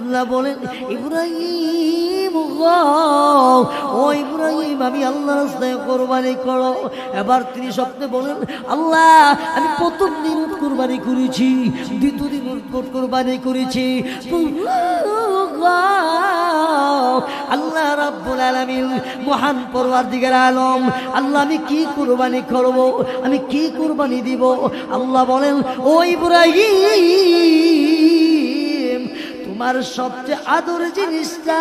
আল্লাহ বলেন ইব্রাহিম ও ইব্রাহিম আমি আল্লাহর রাস্তায় কুরবানি করো। এবার তিনি স্বপ্নে বলেন আল্লাহ আমি প্রথম দিন উট কুরবানি করেছি, দ্বিতীয় দিন উট কুরবানি করেছি। আল্লাহ রাব্বুল আলামিন মহান পরওয়ারদিগার আলম আল্লাহ আমি কি কুরবানি করব, আমি কি কুরবানি দিব? আল্লাহ বলেন ও ইব্রাহিম তোমার সবচেয়ে আদর জিনিসটা,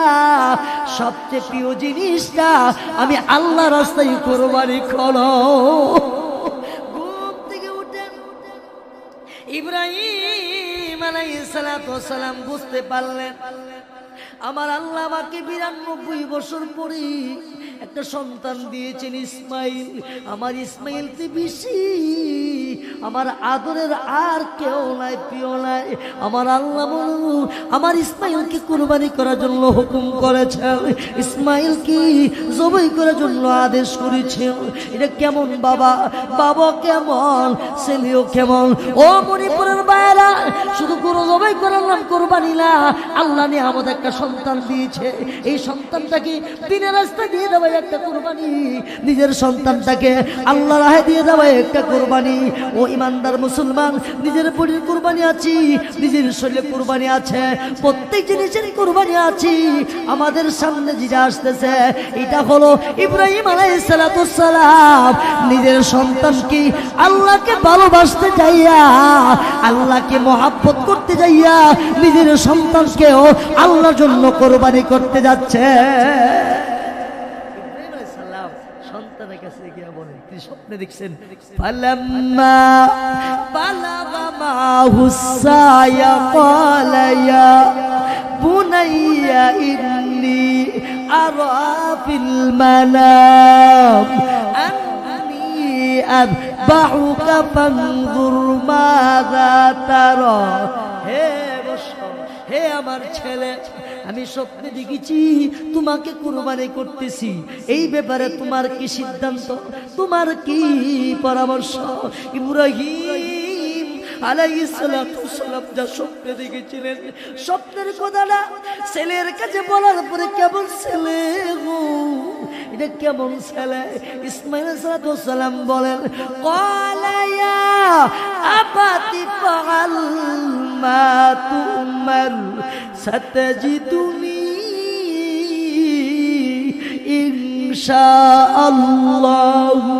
সবচেয়ে প্রিয় জিনিসটা আমি আল্লাহ রাস্তায় কুরবানি করো। ঘুম থেকে উঠেন ইব্রাহিম আলাইহিস সালাতু ওয়াস সালাম বুঝতে পারলেন আমার আল্লাহ আমাকে 92 বছর পরে একটা সন্তান দিয়েছেন ইসমাইল। আমার ইসমাইলকে বেশি আমার আদরের আর কেউ নাই, প্রিয় নাই। আমার আল্লাহ বলুন আমার ইসমাইলকে কুরবানি করার জন্য হুকুম করেছেন, ইসমাইলকে জবাই করার জন্য আদেশ করেছেন। এটা কেমন বাবা, বাবা কেমন, ছেলেও কেমন। ও মণিপুরের বাইরা শুধু গরু জবাই করার নাম কুরবানি না, আল্লাহ নিয়ে আমাদের একটা সন্তান দিয়েছে। এই সন্তানটাকে দিনের রাস্তায় দিয়ে দেওয়া একটা কুরবানি, নিজের সন্তানটাকে আল্লাহর রাহে দিয়ে দেওয়া একটা কুরবানি। ও ইমানদার মুসলমান, নিজের বডির কুরবানি আছে, নিজের শরীরে কুরবানি আছে, প্রত্যেক জিনিসের কুরবানি আছে। আমাদের সামনে যেটা আসতেছে এটা হলো ইব্রাহিম আলাইহিস সালাতু ওয়াস সালাম নিজের সন্তানকে আল্লাহকে ভালোবাসতে যাইয়া, আল্লাহকে মহব্বত করতে যাইয়া নিজের সন্তানকেও আল্লাহর জন্য কুরবানি করতে যাচ্ছে। ইব্রাহিম আলাইহিস সালাম সন্তানের কাছে গিয়ে বলেন, তিনি স্বপ্নে দেখছেন ফালাম্মা বালাগা মাহুস সায়া ক্বালা ইয়া বুনাইয়া ইন্নী আরা ফিল মানাম আন্নী আযবাহুকা ফানজুর মাযা তারা। হে আমার ছেলে, আমি স্বপ্নে দেখেছি তোমাকে কুরবানি করতেছি, এই ব্যাপারে তোমার কি সিদ্ধান্ত, তোমার কি পরামর্শ? ইব্রাহিম আলাইহিস সালাতু ওয়াস সালাম যা স্বপ্নে দেখেছিলেন, স্বপ্নের কথাটা ছেলের কাছে বলার পরে কেমন ছেলে গো, এটা কেমন ছেলে? ইসমাইল আলাইহিস সালাতু ওয়াস সালাম বলেন ক্বালা ইয়া আবাতি ফাআল মা তুমার সাতাজিদুনি ইনশাআল্লাহু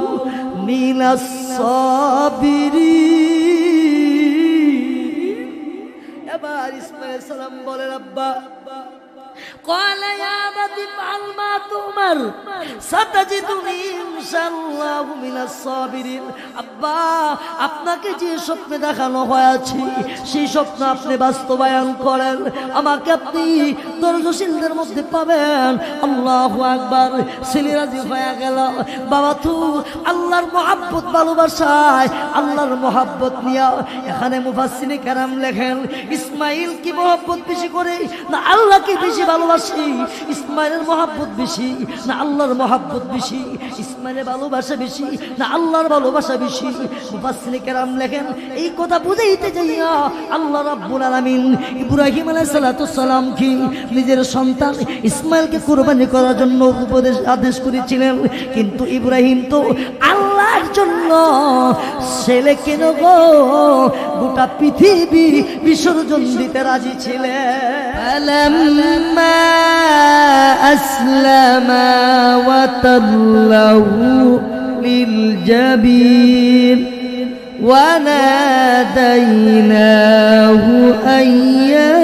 মিনাস সাবিরিন। এবার ইসমাইল আলাইহিস সালাম বলেন আব্বা قال يا أبت افعل ما تؤمر ستجدني إن شاء الله من الصابرين। আব্বা আপনাকে যে স্বপ্নে দেখানো হয়েছে সেই স্বপ্ন আপনি বাস্তবায়ন করেন, আমাকে আপনি ধৈর্যশীলদের মধ্যে পাবেন। আল্লাহু আকবার। ছেলে রাজি হয়ে গেল। বাবা তো আল্লাহর মহব্বত ভালোবাসায়, আল্লাহর মহব্বত নিয়ে এখানে মুফাসসিরে কেরাম লেখেন ইসমাইল কি মহব্বত বেশি করে না আল্লাহকে বেশি ভালোবাসে? ইসমাইলের মহব্বত বেশি না আল্লাহর মহব্বত বেশি? ইসমাইলের ভালোবাসা বেশি না আল্লাহর ভালোবাসা বেশি? মুফাসসিরে কেরাম লেখেন এই কথা বুঝাইতে যাইয়া আল্লাহ রাব্বুল আলামিন ইব্রাহিম আলাইহিস সালাতু ওয়াস সালামকে নিজের সন্তান ইসমাইলকে কুরবানি করার জন্য আদেশ করেছিলেন, কিন্তু ইব্রাহিম তো আল্লাহর জন্য ছেলে কেন গো গোটা পৃথিবী বিসর্জন দিতে রাজি ছিলেন। أسلما وتله للجبين وناديناه أن يا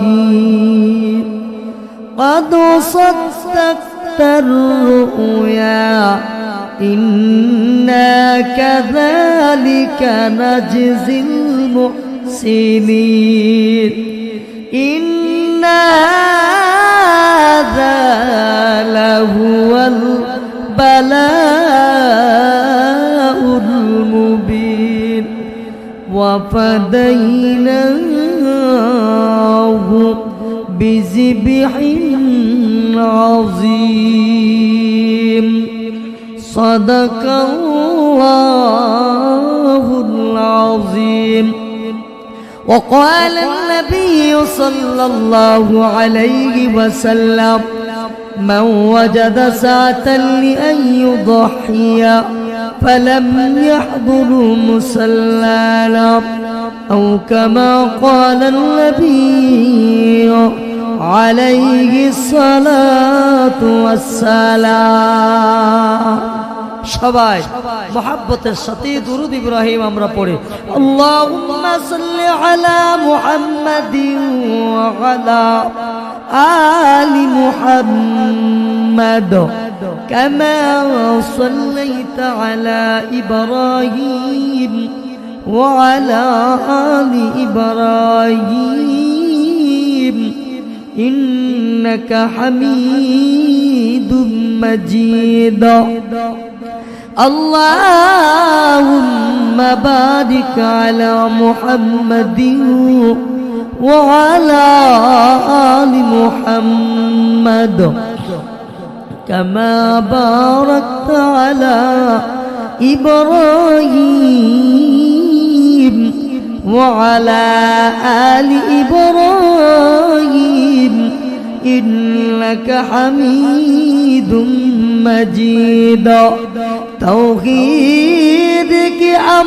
إبراهيم قد صدقت الرؤيا إنا كذلك نجزي المحسنين إن هذا لهو البلاء المبين وفديناه بذبح عظيم صدق الله العظيم وقال النبي صلى الله عليه وسلم من وجد ساعة لأن يضحي فلم يحضر مصلانا أو كما قال النبي عليه الصلاة والسلام সবাই মোহাব্বতের সাথে দুরূদ ইব্রাহিম আমরা পড়ি আল্লাহুম্মা সাল্লি আলা মুহাম্মাদিন ওয়া আলা আলি মুহাম্মাদ কামা সাল্লাইতা আলা ইব্রাহিম ওয়া আলা আলি ইব্রাহিম ইন্নাকা হামিদুম মাজিদ اللهم بارك على محمد وعلى آل محمد كما باركت على إبراهيم وعلى آل إبراهيم إنك حميد مجيد توحید کی امانت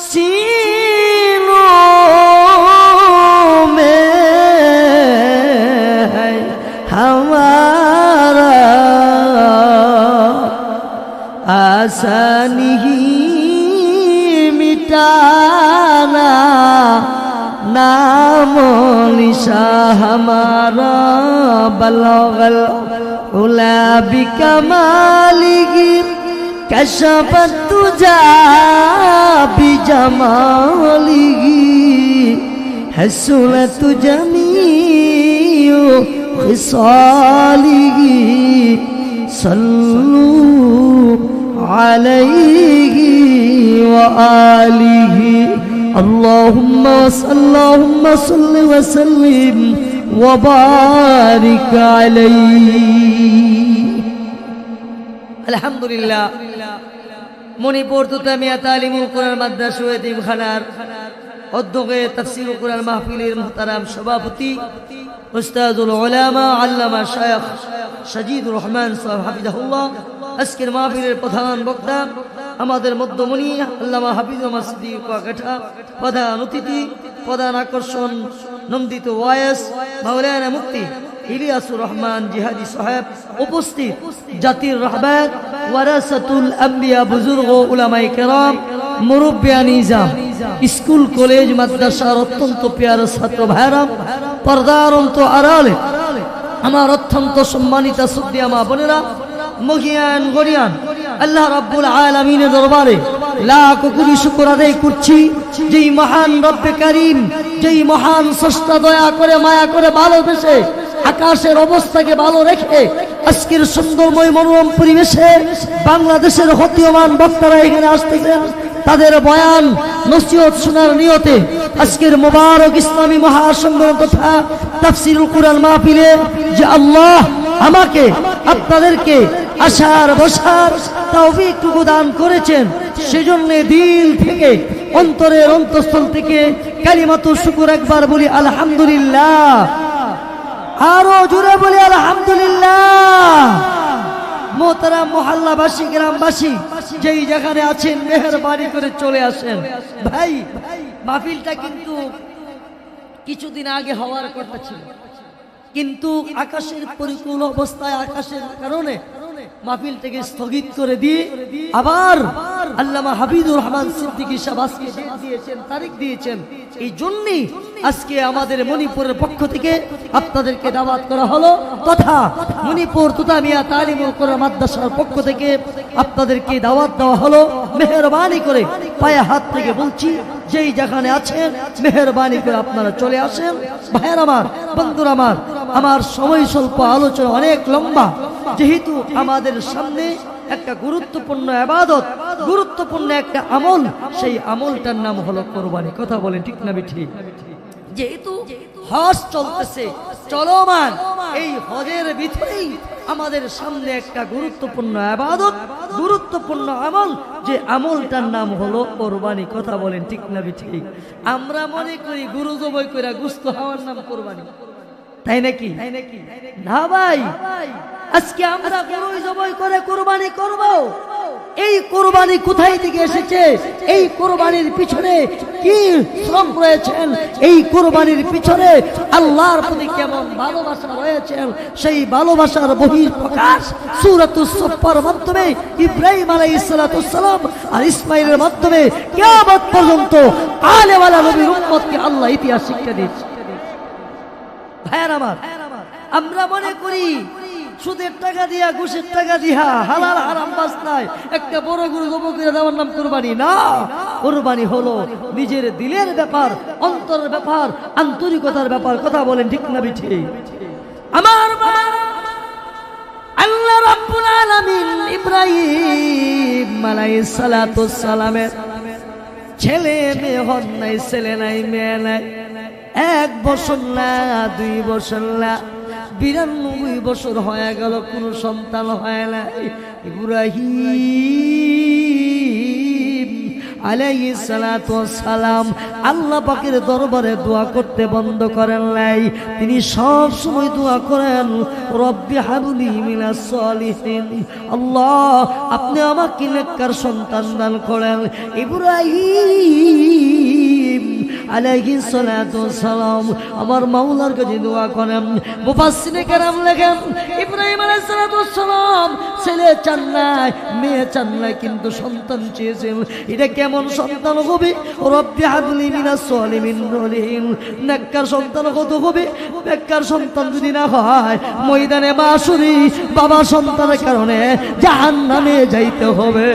سینوں میں ہے ہمارا آسانی ہی مٹانا نام نشا ہمارا بلغ العلا بکمالہ کشف الدجى بجمالہ حسنت جمیع خصالہ صلوا علیہ وآلہ اللهم صل وسلم وبارك عليه الحمد لله মণিপুর তুতামিয়া তালিমুল কোরআন মাদ্রাসা ও এতিমখানার উদ্যোগে তাফসীরুল কোরআন মাহফিলের মুহতারাম সভাপতি উস্তাদুল উলামা আল্লামা শায়খ সাজিদুর রহমান সাহেব হাফিজাহুল্লাহ আজকের মাহফিলের প্রধান বক্তা আমাদের মধ্যমণি আল্লামা হাফিজুর রহমান সিদ্দিকী কুয়াকাটা প্রধান অতিথি প্রধান আকর্ষণ নন্দিত ওয়াইস মাওলানা মুফতি ইলিয়াসুর রহমান জিহাদি সাহেব উপস্থিত জাতির রাহবার ওয়ারাসাতুল আম্বিয়া বুজুর্গ উলামায়ে কেরাম মুরব্বিয়ান নিজাম স্কুল কলেজ মাদ্রাসার অত্যন্ত প্রিয় ছাত্র ভাইরা পর্দার অন্ত আড়ালে আমার অত্যন্ত সম্মানিত সুদীয়া মা বোনেরা মহিয়ান গরিয়ান আল্লাহ রাব্বুল আলামিনের দরবারে লাখ কোটি শুকর আদায় করছি যেই মহান রব্বে কারীম যেই মহান স্রষ্টা দয়া করে মায়া করে ভালোবেসে আকাশের অবস্থাকে ভালো রেখে আজকের সুন্দরময় মনোরম পরিবেশে বাংলাদেশের হতীয়মান বক্তারা এখানে আসতেছেন তাদের বয়ান নসিহত শোনার নিয়তে আজকের মোবারক ইসলামী মহাসম্মেলন তথা তাফসীরুল কুরআন মাহফিলে যে আল্লাহ আমাকে আপনাদেরকে আসার বসার তৌফিক দান করেছেন সেজন্য দিল থেকে অন্তরের অন্তঃস্থল থেকে কালিমাতু শুকর একবার বলি আলহামদুলিল্লাহ আরো জোরে বলি আলহামদুলিল্লাহ মোহতারাম মহল্লাবাসী গ্রামবাসী যেই যেখানে আছেন মেহেরবানি করে চলে আসেন ভাই মাহফিলটা কিন্তু কিছুদিন আগে হওয়ার কথা ছিল কিন্তু আকাশের প্রতিকূল অবস্থায় আকাশের কারণে মাহফিলটাকে স্থগিত করে দিয়ে আবার আল্লামা হাবিবুর রহমান সিদ্দিকী সাহেব আজকে দিয়েছেন তারিখ দিয়েছেন এই জন্যই আজকে আমাদের মণিপুরের পক্ষ থেকে আপনাদেরকে দাওয়াত করা হলো তথা মণিপুর তুতামিয়া তালিমুল কোরআন মাদ্রাসার পক্ষ থেকে আপনাদেরকে দাওয়াত দেওয়া হলো মেহেরবানি করে পায়ে হাত থেকে বলছি যেই যেখানে আছেন মেহেরবানি করে আপনারা চলে আসেন ভাইয়ের আমার বন্ধুরা আমার সময় স্বল্প আলোচনা অনেক লম্বা যেহেতু আমাদের সামনে একটা গুরুত্বপূর্ণ ইবাদত গুরুত্বপূর্ণ একটা আমল সেই আমলটার নাম হলো কুরবানি কথা বলেন ঠিক না ঠিক যেহেতু হজ চলতেছে, চলমান। এই হজের ভিতরেই আমাদের সামনে একটা গুরুত্বপূর্ণ ইবাদত, গুরুত্বপূর্ণ আমল, যে আমলটার নাম হলো কোরবানি। কথা বলেন ঠিক না ঠিক? আমরা মনে করি গরু জবাই করে গোশত খাওয়ার নাম কোরবানি, তাই নাকি? না ভাই, আজকে আমরা গরু জবাই করে কোরবানি করব। এই কোরবানি কোথায় থেকে এসেছে? এই কোরবানির পিছনে কি শ্রম রয়েছেন? এই কোরবানির পিছনে আল্লাহর প্রতি কেমন ভালোবাসা রয়েছেন, সেই ভালোবাসার বহিঃপ্রকাশ সূরাতুস সাফফার মাধ্যমে ইব্রাহিম আলাইহিস সালাম আর ইসমাঈলের মাধ্যমে কিয়ামত পর্যন্ত আলেওয়ালা নবীর উম্মতকে আল্লাহ ইতিহাস শিক্ষা দিচ্ছে। ভাইয়ার আমার, আমরা মনে করি সুদের টাকা দিয়া, ঘুষের টাকা দিয়া, হালাল হারাম বাজনায় একটা বড় গরু জবাই করে দেওয়ার নাম কোরবানি না। কোরবানি হলো নিজের দিলের ব্যাপার, অন্তরের ব্যাপার, আন্তরিকতার ব্যাপার। কথা বলেন ঠিক না ঠিক? আমার আল্লাহ রাব্বুল আলামিন ইব্রাহিম আলাইহিস সালাতুস সালামের ছেলে মেয়ে হন নাই, ছেলে নাই, মেয়ে নাই। 1 বছর না, 2 বছর না, 92 বছর হয়ে গেল, কোনো সন্তান হয় না। ইব্রাহিম আলাইহিস সালাতু ওয়াস সালাম আল্লাহ পাকের দরবারে দোয়া করতে বন্ধ করেন নাই। তিনি সব সময় দোয়া করেন, রব্বি হাবলি মিনাস সলিহিন, আল্লাহ আপনি আমাকে নেককার সন্তান দান করেন। ইব্রাহিম আলাইহিস সালাতু ওয়াস সালাম আমার মাওলার কাছে দোয়া করেন। মুফাসসিরে কেরাম লেখেন, ইব্রাহিম আলাইহিস সালাতু ওয়াস সালাম ছেলে চান নাই, মেয়ে চান নাই, কিন্তু সন্তান চেয়েছেন। এটা কেমন সন্তান হবে? রব্বি হাবলি মিনাস সলিহিন, নেককার সন্তান কত হবে? নেককার সন্তান যদি না হয়, ময়দানে মাশুরি বাবা সন্তানের কারণে জাহান্নামে যাইতে হবে।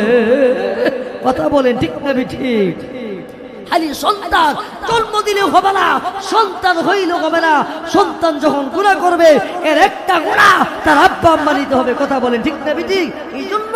কথা বলেন ঠিক না ঠিক? খালি সন্তান জন্ম দিলে হবে না, সন্তান হইলে হবে না। সন্তান যখন গুনাহ করবে, এর একটা গুনাহ তার আব্বা আম্মা নিতে হবে। কথা বলেন ঠিক না ঠিক? এই জন্য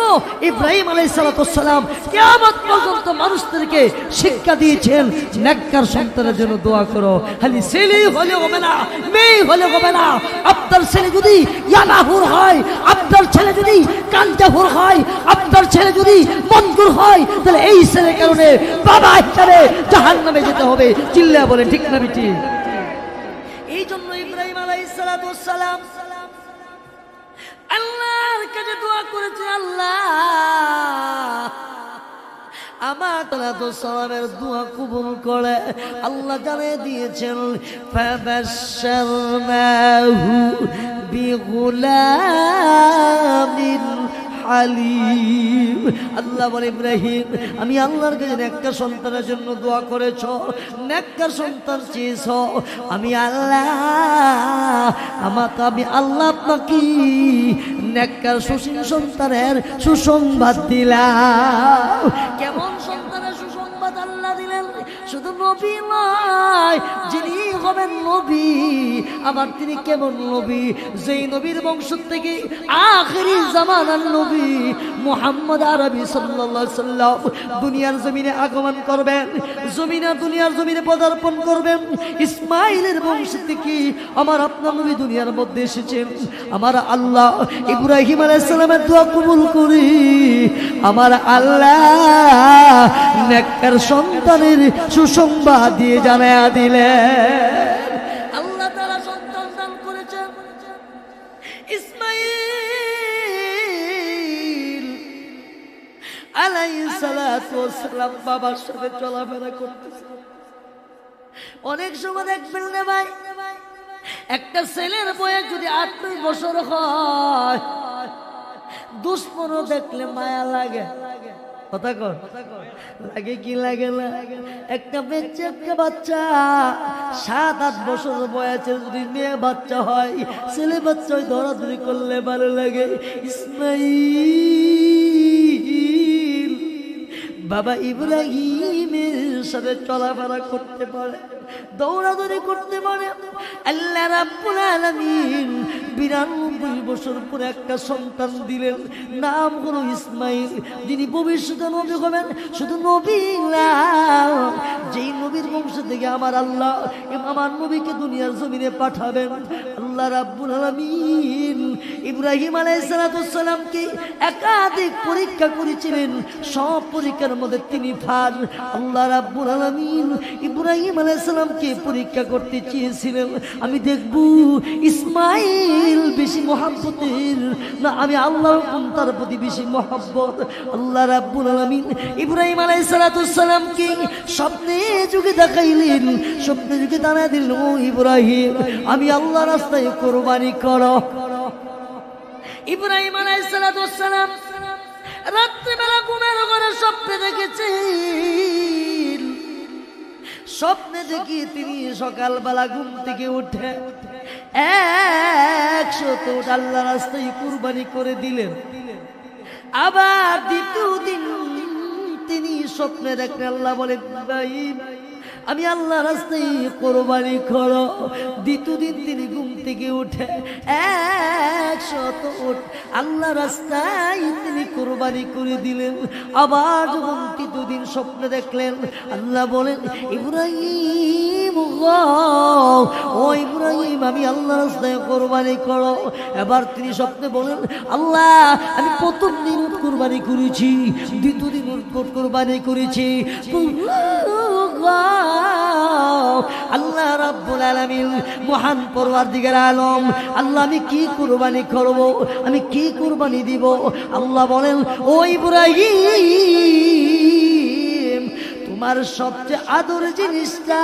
ইব্রাহিম আলাইহিস সালাম কিয়ামত পর্যন্ত মানুষদেরকে শিক্ষা দিয়েছেন, নেককার সন্তানের জন্য দোয়া করো। খালি ছেলে হলে হবে না, মেয়ে হলে হবে না। আপনার ছেলে যদি ইয়ানাহুর হয়, আপনার ছেলে যদি কাঞ্জাহুর হয়, আপনার ছেলে যদি মনগুর হয়, তাহলে এই ছেলের কারণে বাবা হিসাবে জাহান্নামে যেতে হবে। চিল্লায়া বলেন ঠিক না ঠিক? এই জন্য ইব্রাহিম আলাইহিস সালাম আল্লাহর কাছে দোয়া করেছে, আল্লাহ আমার সালামের দোয়া কবুল করে। আল্লাহ জানিয়ে দিয়েছেন, ফাবাশশারনাহু বিগুলামিন হালিম। আল্লাহ বলে, ইব্রাহিম আমি আল্লাহর কাছে নেককার সন্তানের জন্য দোয়া করেছ, নেককার সন্তান চেয়েছ, আমি আল্লাহ আপনাকে নেককার সুশীল সন্তানের সুসংবাদ দিলাম। কেমন সন্তানের সুসংবাদ আল্লাহ দিলেন? শুধু নবী নয়, যিনি হবেন নবী, আবার তিনি কেমন নবী? যেই নবীর বংশ থেকে আখিরি জামানার নবী মুহাম্মদ আরবি সাল্লাল্লাহু আলাইহি সাল্লাম দুনিয়ার জমিনে আগমন করবেন, দুনিয়ার জমিনে পদার্পণ করবেন। ইসমাইলের বংশ থেকে আমার আপনার নবী দুনিয়ার মধ্যে এসেছেন। আমার আল্লাহ ইব্রাহিম আলাইহিস সালামের দোয়া কবুল করি। আমার আল্লাহ নেককার সন্তানের সুসংবাদ দিয়ে জানায়া দিলেন। আল্লাহ তাআলা সন্তান দান করেছেন। ইসমাঈল আলাইহিস সালাতু ওয়াস সালাম বাবার সাথে চলাফেরা করতেছে। অনেক সময় দেখবেন না ভাই, একটা ছেলের বয়স যদি 8-9 বছর হয়, দুশ্মনও দেখলে মায়া লাগে। কথা কর লাগে কি লাগে না? একটা বাচ্চা 7-8 বছর বয়সের যদি মেয়ে বাচ্চা হয়, ছেলে বাচ্চা হয়, ধরাধরি করলে ভালো লাগে। ইসমাঈল বাবা ইব্রাহিমের সাথে চলাফেরা করতে পারে, দৌড়াদৌড়ি করতে পারে। আল্লাহ রাব্বুল আলামিন 92 বছর পরে একটা সন্তান দিলেন, নাম হলো ইসমাইল, যিনি ভবিষ্যতে নবী হবেন। শুধু নবী না, যেই নবীর বংশ থেকে আমার আল্লাহ আমার নবীকে দুনিয়ার জমিনে পাঠাবেন। আল্লাহ রাব্বুল আলামিন ইব্রাহিম আলাইহিস সালামকে একাধিক পরীক্ষা করেছিলেন, সব পরীক্ষার মধ্যে তিনি ফার। আল্লাহ রাব্বুল আলামিন ইব্রাহিম আলাইহিস সালামকে পরীক্ষা করতে চেয়েছিলেন, আমি দেখব ইসমাইল বেশি মহব্বতের না আমি আল্লাহর তার প্রতি বেশি মহব্বত। আল্লাহ রাব্বুল আলামিন ইব্রাহিম আলাইহিস সালামকে স্বপ্নে যুগে দেখাইলেন, স্বপ্নে যুগে জানাই দিলেন, ও ইব্রাহিম আমি আল্লাহর রাস্তায় কুরবানি করো। ইব্রাহিম আলাইহিস সালাম রাত্রিবেলা ঘুমের ঘরে স্বপ্নে দেখেছেন, স্বপ্নে দেখি তিনি সকালবেলা ঘুম থেকে উঠে 100 উট আল্লাহ রাস্তায় কুরবানি করে দিলেন। আবার দ্বিতীয় দিন তিনি স্বপ্নে দেখলেন, আল্লাহ বলে ইব্রাহিম আমি আল্লাহ রাস্তায় কুরবানি করো। দ্বিতীয় দিন তিনি ঘুম থেকে উঠে 100 উট আল্লাহ রাস্তায় তিনি কুরবানি করে দিলেন। আবার যখন তৃতীয় দিন স্বপ্নে দেখলেন, আল্লাহ বলেন ইব্রাহিম ও ইব্রাহিম আমি আল্লাহ রাস্তায় কুরবানি করো। এবার তিনি স্বপ্নে বলেন, আল্লাহ আমি প্রথম দিন উট কুরবানি করেছি, দ্বিতীয় দিন উট কুরবানি করেছি। আল্লাহ রাব্বুল আলামিন মহান পরওয়ারদিগার আলম, আল্লাহ আমি কি কুরবানি করব, আমি কি কুরবানি দিব? আল্লাহ বলেন ও ইব্রাহিম তোমার সবচেয়ে আদর জিনিসটা,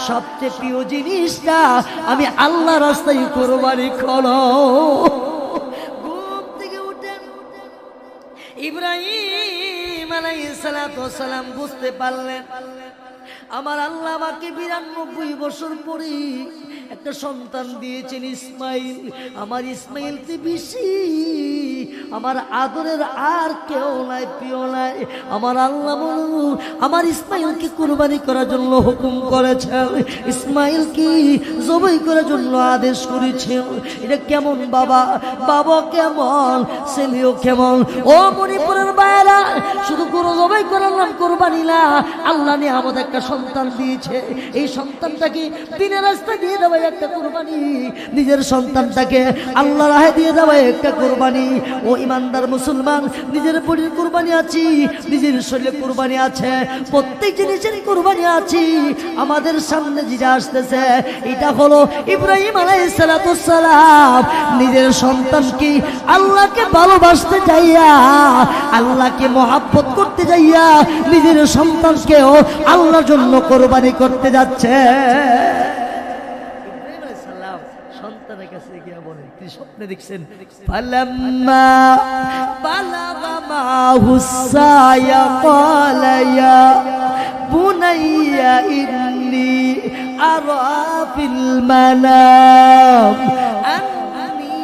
সবচেয়ে প্রিয় জিনিসটা আমি আল্লাহ রাস্তায় কুরবানি করো। ঘুম থেকে উঠেন ইব্রাহিম আলাইহিস সালাম বুঝতে পারলেন আমার আল্লাহ আমাকে 92 বছর পরে একটা সন্তান দিয়েছেন ইসমাইল। আমার ইসমাইলকে বেশি আমার আদরের আর কেউ নাই, প্রিয় নাই। আমার আল্লাহ আমার ইসমাইলকে কুরবানি করার জন্য হুকুম করেছেন, ইসমাইলকে জবাই করার জন্য আদেশ করেছেন। এটা কেমন বাবা, বাবা কেমন, ছেলেও কেমন। ও মণিপুরের বাইরা, শুধু গরু জবাই করার নাম কুরবানি না, আল্লাহ নিয়ে আমাদের একটা সন্তান দিয়েছে। এই সন্তানটাকে দিনের রাস্তায় দিয়ে দেওয়া একটা কুরবানি, নিজের সন্তানটাকে আল্লাহ রাহে দিয়ে দেওয়া একটা কুরবানি। ও ইমানদার মুসলমান, নিজের বডির কুরবানি আছে, নিজের শরীরে কুরবানি আছে, প্রত্যেক জিনিসের কুরবানি আছে। আমাদের সামনে যেটা আসতেছে এটা হলো ইব্রাহিম আলাইহিস সালাম নিজের সন্তানকে আল্লাহকে ভালোবাসতে যাইয়া, আল্লাহকে মহব্বত করতে যাইয়া নিজের সন্তানকেও আল্লাহর জন্য কুরবানি করতে যাচ্ছে। সন্তানের কাছে গিয়া বলেন, তিনি স্বপ্নে দেখছেন ফালাম্মা বালাগা মাহুস সায়া ক্বালা ইয়া বুনাইয়া ইন্নী আরা ফিল মানাম আন্নী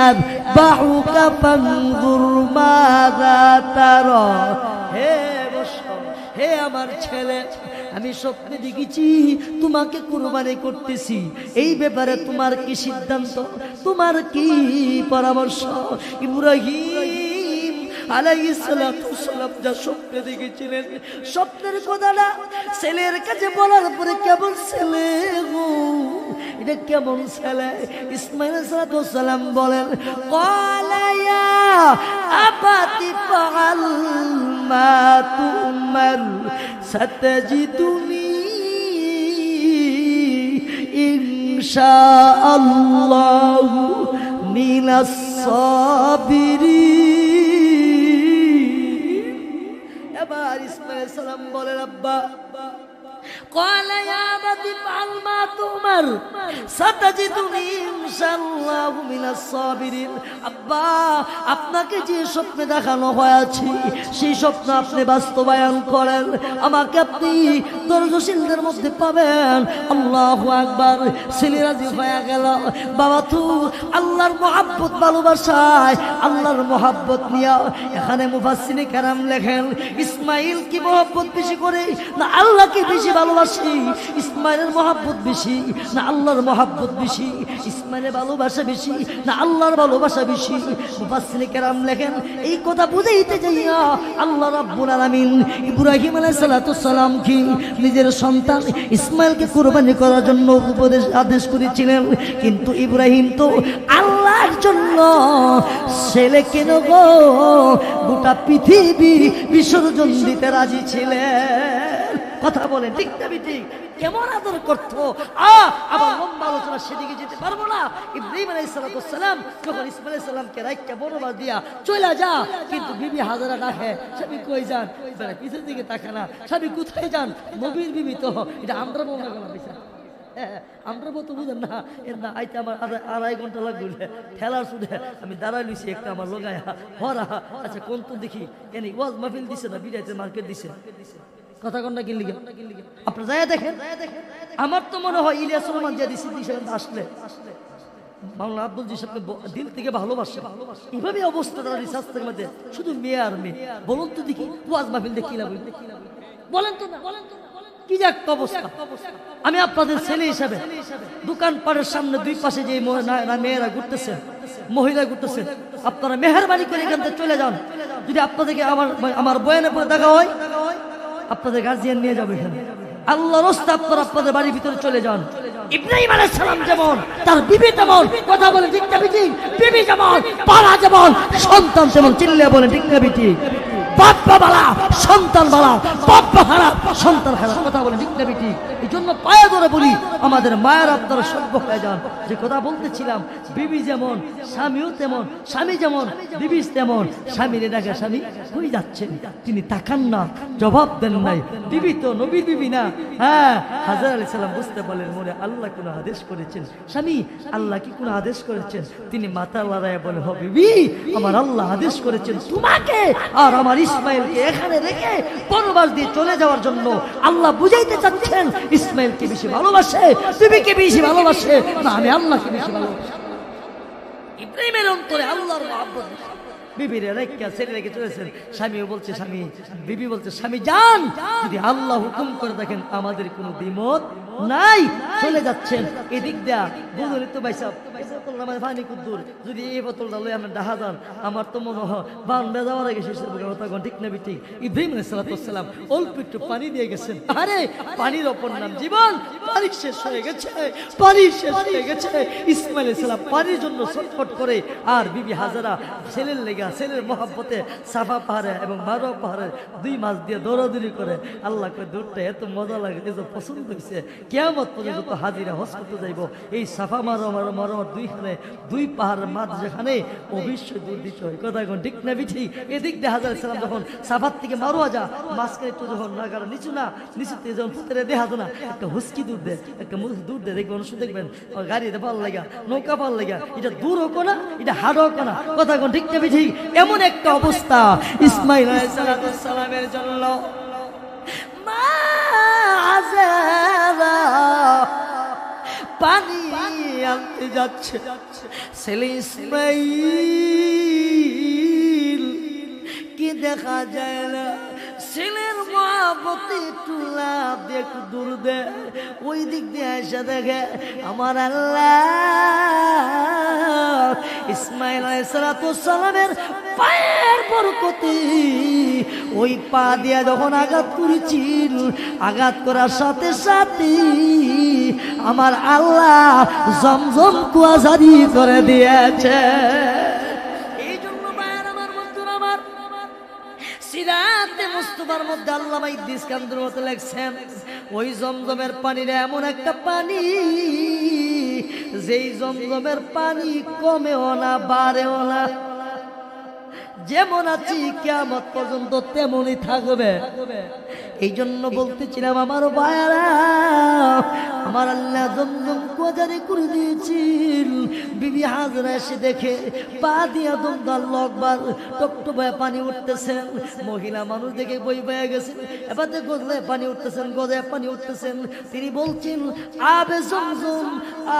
আযবাহুকা ফানজুর মাযা তারা। হে বৎস, হে আমার ছেলে, আমি স্বপ্নে দেখেছি তোমাকে কুরবানি করতেছি, এই ব্যাপারে তোমার কি সিদ্ধান্ত, তোমার কি পরামর্শ? ইব্রাহিম আলাইহিস সালাম যা স্বপ্নে দেখেছিলেন, স্বপ্নের কথাটা ছেলের কাছে বলার পরে কেমন ছেলে গো, এটা কেমন ছেলে? ইসমাইল আলাইহিস সালাম বলেন ক্বালা ইয়া আবাতি ফাআল মা তুমার সাতাজিদুনি ইনশাআল্লাহু মিনাস সাবিরিন। এবার ইসমাইল সালাম বলেন আব্বা قال يا أبت افعل ما تؤمر ستجدني إن شاء الله من الصابرين। আব্বা আপনাকে যে স্বপ্নে দেখানো হয়েছে সেই স্বপ্ন আপনি বাস্তবায়ন করেন, আমাকে আপনি ধৈর্যশীলদের মধ্যে পাবেন। আল্লাহু আকবার। ছেলে রাজি হয়ে গেল। বাবা তো আল্লাহর মহব্বত ভালোবাসায়, আল্লাহর মহব্বত নিয়ে এখানে মুফাসসিরে কেরাম লেখেন ইসমাইল কি মহব্বত বেশি করে না আল্লাহকে বেশি ভালোবাসে? ভালোবাসি, ইসমাইলের মহব্বত বেশি না আল্লাহর মহব্বত বেশি? ইসমাইলের ভালোবাসা বেশি না আল্লাহর ভালোবাসা বেশি? মুফাসসির কেরাম লেখেন এই কথা বুঝাইতে যাইয়া আল্লাহ রাব্বুল আলামিন ইব্রাহিম আলাইহিস সালাতু সালাম কি নিজের সন্তান ইসমাইলকে কুরবানি করার জন্য আদেশ করেছিলেন, কিন্তু ইব্রাহিম তো আল্লাহর জন্য ছেলে কেন গো গোটা পৃথিবী বিসর্জন দিতে রাজি ছিলেন। কথা বলেন ঠিক না ঠিক? কেমন আদর করতো। আবার লম্বা আলোচনা সেদিকে যেতে পারবো না। ইব্রাহিম আলাইহিস সালাম যখন ইসমাইল আলাইহিস সালামকে রাইখা বনবাস দিয়া চলে যা, কিন্তু বিবি হাজারা ডাকে, স্বামী কই যান? পিছের দিকে তাকা না, স্বামী কোথায় যান? নবীর বিবি তো, এটা আমরা মনে করলাম পিছা আমরা মতো বুঝেন না। এর না আইতে আমার 2.5 ঘন্টা লাগবে ঠেলার শুধু আমি দাঁড়াই লইছি একটা আমার লোগায়া হরা। আচ্ছা কোন তো দেখি এনে ওয়াজ মাহফিল দিছে না বিরাইতে মার্কেট দিছে, কথা কন্যা কিনলি আপনার যায় দেখেন। আমার তো মনে হয় ইলিয়াস রহমান যে আসলে মাওলানা আব্দুল জিসাবকে দিল থেকে ভালোবাসে। এইভাবে অবস্থা তারা রিসার্চের মধ্যে শুধু মেয়ে আর মেয়ে। বলুন তো দেখি ওয়াজ মাহফিল দেখি বলেন তো না, কি যে একটা অবস্থা। আমি আপনাদের ছেলে হিসাবে দোকানপাটের সামনে দুই পাশে যে মেয়েরা ঘুরতেছে, মহিলা ঘুরতেছে, আপনারা মেহেরবানি করে এখান থেকে চলে যান। যদি আপনাদেরকে আমার বয়ানে পরে দেখা হয়, আপনাদের গার্জিয়ান নিয়ে যাবে এখানে। আল্লাহর রাস্তা আপনারা আপনাদের বাড়ির ভিতরে চলে যান। ইব্রাহিম আলাইহিস সালাম যেমন তার বিবি তেমন, কথা বলে ঠিক না ঠিক? বিবি যেমন, পাড়া যেমন, সন্তান তেমন। চিল্লে বলে ঠিক না ঠিক? বাপ্পা বালা সন্তান বালা, বাপ্পা খারাপ সন্তান খারাপ। কথা বলে ঠিক না ঠিক? এই জন্য পায়ে ধরে বলি আমাদের মায়ের আপনারা সভ্য হয়ে যান। যে কথা বলতেছিলাম, বিবি যেমন স্বামীও তেমন, স্বামী যেমন বিবি তেমন। স্বামীর ডাকে স্বামী কই যাচ্ছেন, তিনি তাকান না, জবাব দেন নাই। বিবি তো নবীর বিবি না। হ্যাঁ, হাজরা আলাইহিস সালাম বুঝতে পারলেন মনে আল্লাহ কোন আদেশ করেছেন। স্বামী আল্লাহ কি কোন আদেশ করেছেন? তিনি মাথা লড়াইয়া বলে, হ বিবি, আমার আল্লাহ আদেশ করেছেন তোমাকে আর আমার ইসমাইলকে এখানে রেখে বনবাস দিয়ে চলে যাওয়ার জন্য। আল্লাহ বুঝাইতে চাচ্ছেন ইসমাইলকে বেশি ভালোবাসে, বিবিকে বেশি ভালোবাসে না আমি আল্লাহকে বেশি ভালোবাসি। ইব্রাহিমের অন্তরে আল্লাহর মহব্বত। বিবির রেখে ছেলে রেখে চলেছেন। স্বামীও বলছে স্বামী, বিবি বলছে স্বামী যান, যদি আল্লাহ হুকুম করে দেখেন আমাদের কোনো দ্বিমত নাই, চলে যাচ্ছেন। এদিক দেয়া বুঝলি তো ভাই সাহেব পানি কুদ্দুর যদি এই বোতলটা লই আমরা ডাহা যান, আমার তো মনে হয় বান্দা যাওয়ার আগে শেষের কথা ঠিক না ঠিক? ইব্রাহিম আলাইহিস সালাম অল্প একটু পানি দিয়ে গেছেন। আরে পানির অপর নাম জীবন। পানি শেষ হয়ে গেছে, পানি শেষ হয়ে গেছে। ইসমাইল আলাইহিস সালাম পানির জন্য ছটফট করে, আর বিবি হাজারা ছেলের লেগা, ছেলের মহব্বতে সাফা পাহাড়ে এবং মারোয়া পাহাড়ে 2 মাস দিয়ে দৌড়াদৌড়ি করে। আল্লাহ কই দূরটা এত মজা লাগে, এত পছন্দ হয়েছে, কিয়ামত পর্যন্ত তো হাজিরা হজ করতে যাইব। এই সাফা মারোয়া দুইখানে, 2 পাহাড়ের মাঝ যেখানে অবশ্যই দূর দিতে হয়। কথা কোন ঠিক না বিঠি? এদিক দিয়ে হাজার সালাম যখন সাফার থেকে মারোয়া যা, মাঝখানে একটু যখন নাগারা নিচু না, নিচুতে যখন ফুতেরে দেখা না, একটা হুস্কি দূর দেয়, একটা দূর দেয়, দেখবেন অবশ্যই দেখবেন গাড়িতে ভালো লাগা, নৌকা ভালো লাগা, এটা দূর হোক না, এটা হাড় হোক না। কথা কোন ঠিক না বিঠি? এমন একটা অবস্থা ইসমাইল আলাইহিস সালামের জন্য। মা হাজেরা পানি আনতে যাচ্ছে, ছেলে ইসমাইল কি দেখা যায় না, ছেলের মহব্বতে তুলা দিয়ে একটু দূর দে, ওই দিক দিয়ে এসে দেখে আমার আল্লাহ ইসমাইল আলাইহিস সালামের পায়ের বরকতে ওই পা দিয়া যখন আঘাত করেছিল, আঘাত করার সাথে সাথে আমার আল্লাহ জমজম কুয়া জারি করে দিয়েছে। এই জন্য মায়ের আমার বন্ধুরা আমার সিরাতে মুস্তাফার মধ্যে আল্লামা ইদ্রিস কান্দুর মতো লেখছেন, ওই জমজমের পানির এমন একটা পানি, যেই জমজমের পানি কমেও না বাড়েও না, যেমন আছি কিয়ামত পর্যন্ত তেমনই থাকবে। এই জন্য বলতেছিলাম আমার ভাইয়ারা, আমার আল্লাহ জমজম কোজারি করে দিয়েছিল। বিবি হাজরা এসে দেখে পা দিয়া দমদম আল্লাহু আকবার টপটপায় পানি উঠতেছেন। মহিলা মানুষ দেখে বই বয়ে গেছেন, এবার গজলে পানি উঠতেছেন, গজায় পানি উঠতেছেন। তিনি বলছেন আবে জমজম,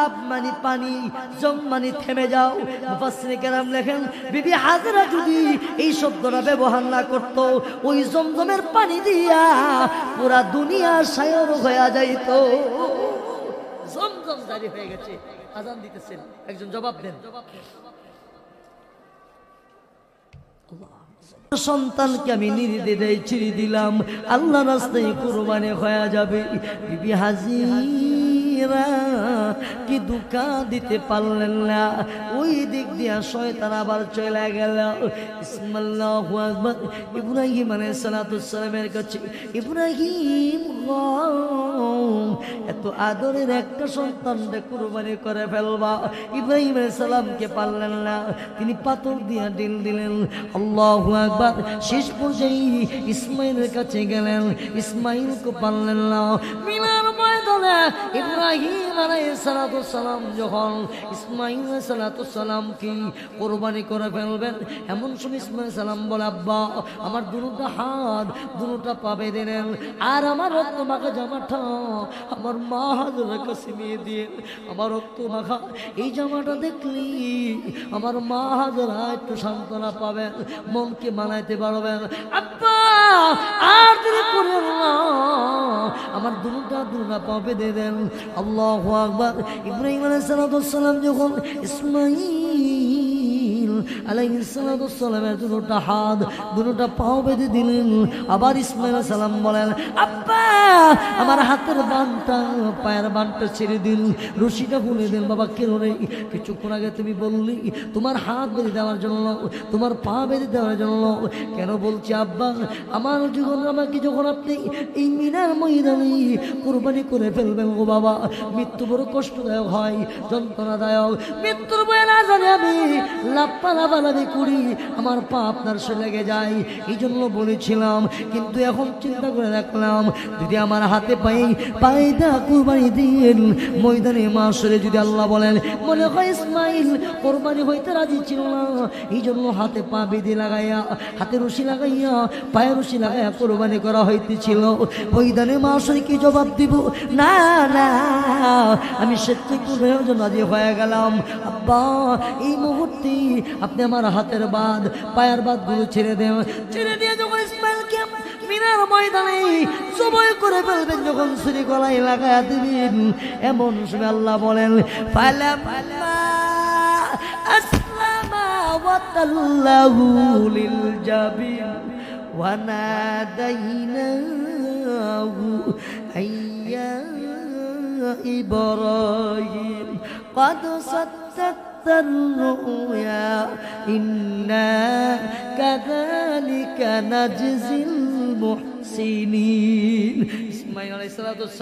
আব মানে পানি, জম মানে থেমে যাও। মুফাসসির কেরাম লেখেন বিবি হাজরা যদি এই শব্দটা ব্যবহার না করত, ওই জমজমের পানি দিয়া পুরা দুনিয়া সায়র হয়ে যাইত। জমজম জারি হয়ে গেছে, আজান দিতেছেন, একজন জবাব দেন। সন্তানকে আমি নির্দ্বিধায় ছেড়ে দিলাম, আল্লাহ রাস্তায় কুরবানি হয়ে যাবে। বিবি হাজিরা কি দুঃখা দিতে পারলেন না, ওই দিক দিয়া শয়তান আবার চলে গেল। বিসমিল্লাহু আকবার। ইব্রাহিম আলাইহিস সালামের কাছে, ইব্রাহিম এত আদরের একটা সন্তানকে কুরবানি করে ফেলবা, ইব্রাহিম আলাইহিস সালামকে পারলেন না, তিনি পাথর দিয়া ঢিল দিলেন। আল্লাহু আকবার। শেষ পর্যায়ে ইসমাইলের কাছে গেলেন, ইসমাইলকে পারলেন না। মিনার ময়দানে ইব্রাহিম আলাইহিস সালাম যখন ইসমাইল আলাইহিস সালামকে কুরবানি করে ফেলবেন, এমন সময় ইসমাইল সালাম বলে, আব্বা আমার দুটো হাত দুটো পা বেঁধে নেন, আর আমার রক্ত মাখা জামাটা আমার মা হাজরার কাছে নিয়ে দিয়ে, আমার রক্ত মাখা এই জামাটা দেখলি আমার মা হাজরা একটু সান্ত্বনা পাবেন, মনকে মানাইতে পারবেন। আব্বা আর দেরি করেন না, আমার দুটা পা বেঁধে দেন। আল্লাহু আকবার। ইব্রাহিম আলাইহিস সালাম যখন ইসমাইল আলাইহিস সালামের দুটা হাত দুটা পাও বেঁধে দিলেন, আবার ইসমাইল সালাম বলেন, আব্বা আমার হাতের বানটা পায়ের বানটা ছেড়ে দিন, রশিটা খুলে দেন। বাবা কেন রে? কিছুক্ষণ আগে তুমি বললি তোমার হাত বেঁধে দেওয়ার জন্য, তোমার পা বেঁধে দেওয়ার জন্য। কেন বলছি আব্বা, আমার যখন আমাকে যখন আপনি এই মিনার ময়দানে কুরবানি করে ফেলবেন গো বাবা, মৃত্যু বড় কষ্টদায়ক হয়, যন্ত্রণাদায়ক। মৃত্যুর বয়ে না জানি আমি লাপালাপালাপি করি, আমার পা আপনার সে লেগে যায়, এই জন্য বলেছিলাম। কিন্তু এখন চিন্তা করে রাখলাম, যদি আমার হাতে পায়ে দা কুরবানি দিন ময়দানে মাশরে, যদি আল্লাহ বলেন মনে হয় ইসমাইল কুরবানি হইতে রাজি ছিল না, এই জন্য হাতে পা বেঁধে লাগাইয়া, হাতে রশি লাগাইয়া, পায়ে রশি লাগাইয়া কুরবানি করা হইতেছিল, ময়দানে মাশরে কি জবাব দিব? না না, আমি স্বেচ্ছায় কুরবানির জন্য রাজি হয়ে গেলাম। আব্বা এই মুহূর্তে আপনি আমার হাতের বাঁধ পায়ের বাঁধ গুলো ছেড়ে দেন। ছেড়ে দিয়ে যখন ইসমাইলকে মিনার ময়দানে জবাই করে ফেলবেন, যখন ছুরি গলায় লাগায়া দিবেন, এমন সময় আল্লাহ বলেন, ফালাম্মা আসলামা ওয়া তাল্লাহু লিল জাবিন ওয়া নাদাইনাহু আইয়া ইব্রাহিম قد صدقت الرؤيا إنا كذلك نجزي المحسنين। ইসমাইল আলাইহিস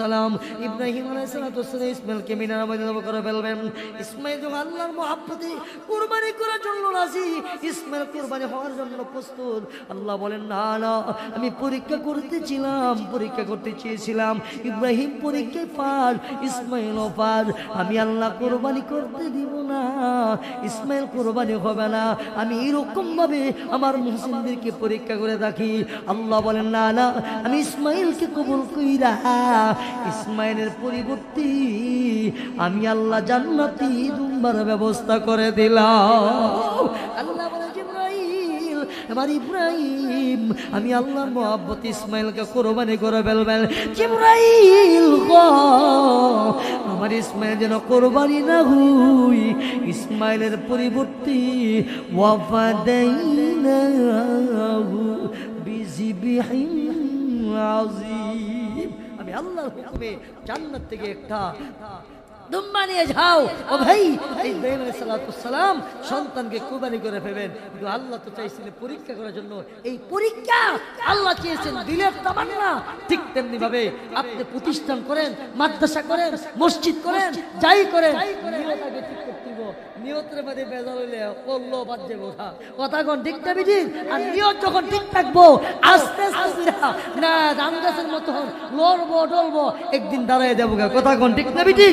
সালাম ইব্রাহিম আলাইহিস সালাম ইসমাইলকে মিনার ময়দানে করে ফেলবেন। ইসমাইল যখন আল্লাহর মহব্বতে কুরবানি করার জন্য রাজি, ইসমাইল কুরবানি হওয়ার জন্য প্রস্তুত। আল্লাহ বলেন, না না, আমি পরীক্ষা করতে চেয়েছিলাম। ইব্রাহিম পরীক্ষায় পার, ইসমাইলও পার, আমি আল্লাহ কুরবানি করতে দিব না, ইসমাইল কুরবানি হবে না। আমি এরকম ভাবে আমার মুহসিনদেরকে পরীক্ষা করে রাখি। আল্লাহ বলেন, না না, আমি ইসমাইলকে কবুল কইরা ইসমাইলের পরিবর্তে আমি আল্লাহ জান্নাতি দুম্বার ব্যবস্থা করে দিলাম। আল্লাহ বলে, জিবরাইল আমার ইব্রাহিম, আমি আল্লাহর মহব্বত ইসমাইলকে কুরবানি করে ফেলবেন। জিবরাইল গো, আমার ইসমাইল যেন কুরবানি না হই, ইসমাইলের পরিবর্তে ওয়াফাদাইনাহু বিযিবহিন আযীম, আমি আল্লাহর হুকুমে জান্নাত থেকে একটা দুম্বা নিয়ে যাও। ও ভাই, ইব্রাহিম আলাইহিস সালাম সন্তানকে কুরবানি করে ফেলবেন, কিন্তু আল্লাহ তো চাইছিলেন পরীক্ষা করার জন্য। এই পরীক্ষা আল্লাহ চেয়েছেন দিলের তামান্না। ঠিক তেমনি ভাবে আপনি প্রতিষ্ঠান করেন, মাদ্রাসা করেন, মসজিদ করেন, যাই করেন, নিয়ত আগে ঠিক করতে হবে। নিয়তের মধ্যে বেজাল হইলে করলো বাদ যাবো কথা কোন ঠিক না বিজি। আর নিয়ত যখন ঠিক থাকবো, আস্তে আস্তে না ধান গাছের মতো লড়বো ডলবো, একদিন দাঁড়ায় যাবো কথা কোন ঠিক না বিজি।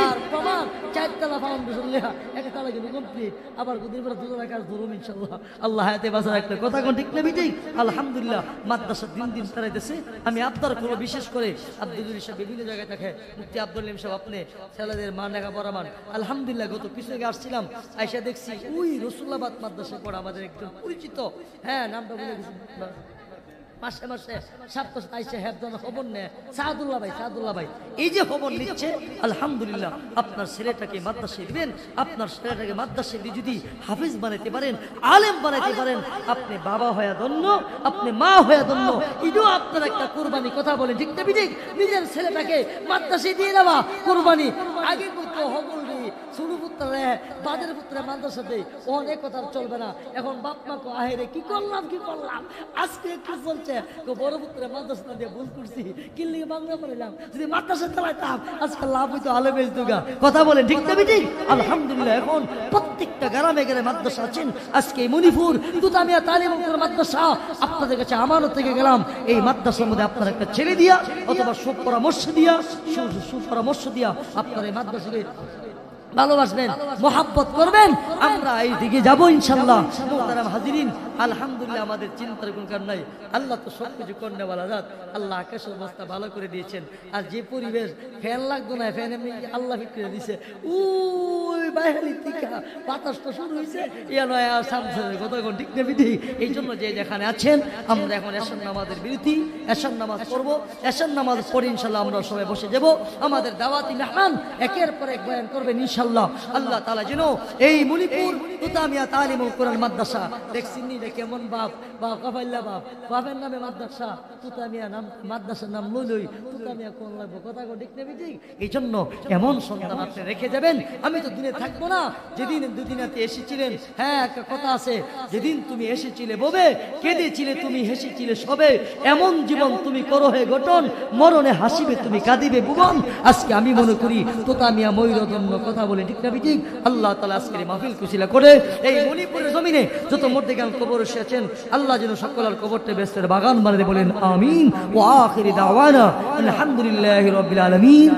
তার প্রমাণ 4 তলা ফাউন্ডেশন লেখা, একটা তালা কিন্তু কমপ্লিট, আবার কদিন পরে 2 তলা কাজ ধরুন ইনশাআল্লাহ। আল্লাহ হায়াতে বাঁচার একটা কথা কোন ঠিক না বিটি? আলহামদুলিল্লাহ মাদ্রাসা দিন দিন তারাইতেছে। আমি আপনার কোনো বিশেষ করে আব্দুল সাহেব বিভিন্ন জায়গায় থাকে, মুফতি আব্দুল ইলিম সাহেব আপনি ছেলেদের মান লেখাপড়া মান, আলহামদুলিল্লাহ গত কিছু আগে আসছিলাম, আইসা দেখছি ওই রসুল্লাবাদ মাদ্রাসা পড়া আমাদের একজন পরিচিত, হ্যাঁ নামটা বলে গেছি, মাসে মাসে সপ্তাহে আইসা হেফদান খবর নেয় সাদুল্লাহ ভাই, এই যে খবর নিচ্ছে আলহামদুলিল্লাহ। আপনার ছেলেটাকে মাদ্রাসায় দিবেন, আপনার ছেলেটাকে মাদ্রাসায় দিয়ে যদি হাফিজ বানাইতে পারেন, আলেম বানাইতে পারেন, আপনি বাবা হয়ে ধন্য, আপনি মা হয়ে ধন্য, এটাও আপনার একটা কোরবানি। কথা বলেন ঠিক না বিঠিক? নিজের ছেলেটাকে মাদ্রাসায় দিয়ে দেওয়া কোরবানি। আগে করতো হবল নেই, ছোট পুত্রে বাদের পুত্রে মাদ্রাসাতে, অনেক কথা চলবে না। এখন বাপ মা কো আহেরে কি করলাম আজকে একটু চলছে, বড় পুত্রে মাদ্রাসা দিয়ে ভুল করছি, কিল্লি বাংলা পড়লাম, যদি মাদ্রাসা চালাইতাম আজকে লাভ হইতো আলেমের দুগা। কথা বলেন ঠিক না বিঠিক? আলহামদুলিল্লাহ এখন প্রত্যেকটা গ্রামে গ্রামে মাদ্রাসা আছেন। আজকে মণিপুর তুতামিয়া তালিম মাদ্রাসা আপনাদের কাছে আমানত থেকে গেলাম, এই মাদ্রাসার মধ্যে আপনার একটা ছেলে দিয়া অথবা সুপরামর্শ দিয়া আপনার এই মাদ্রাসাকে ভালোবাসবেন, মোহাব্বত করবেন। আমরা এই দিকে যাবো ইনশাল্লাহ। মোহতারাম হাজিরিন, আলহামদুলিল্লাহ আমাদের চিন্তার কোনো কারণ নাই। আল্লাহ তো সব কিছু কন্যাওয়ালা রাত, আল্লাহ আকাশের অবস্থা ভালো করে দিয়েছেন। আর যে পরিবেশ, ফ্যান লাগতো না, ফ্যান এমনি আল্লাহ ফিরে দিছে। ওই বাইরে থেকে বাতাসটা শুরু হয়েছে, ইয়া নয় আর সামসানের কথা কোন ঠিক নেবি ঠিক। এই জন্য যে যেখানে আছেন, আমরা এখন এশার নামাজের বিরতি, এশার নামাজ পড়বো। এশার নামাজ পড়ে ইনশাল্লাহ আমরা সবাই বসে যাব। আমাদের দাওয়াতি মেহমান একের পর এক বয়ান করবেন ইনশাল্লাহ। আল্লাহ তাআলা যেন এই মণিপুর তুতামিয়া তালিমুল কোরআন মাদ্রাসা, দেখছেন নি কেমন বাপ কাফাইল্লা বাপের নামে মাদ্রাসা, তুতামিয়া নাম মাদ্রাসার নাম লইলই, তুতামিয়া কোন লাগবো, কথা কোন ঠিক নেবি ঠিক। এই জন্য এমন সন্তান আপনি রেখে যাবেন। আমি তো দিনে থাকবো না, যেদিন দুদিনাতে এসেছিলেন, হ্যাঁ একটা কথা আছে, যেদিন তুমি এসেছিলে ববে, কেঁদেছিলে তুমি, হেসেছিলে সবে, এমন জীবন তুমি করো হে গঠন, মরণে হাসিবে তুমি, কাঁদিবে ভুবন। আজকে আমি মনে করি তোতামিয়া ময়ূরধন্য, কথা বলে ঠিক না ঠিক। আল্লাহ তাআলা আজকের মাহফিল কুশিলা করে এই মণিপুরের জমিনে যত মর্দেগান কবর এসেছেন, আল্লাহ যেন সকলের কবরটা বেহেশতের বাগান বানিয়ে বলেন আমিন। ওয়া আখিরি দাওয়ানা আলহামদুলিল্লাহি রাব্বিল আলামিন।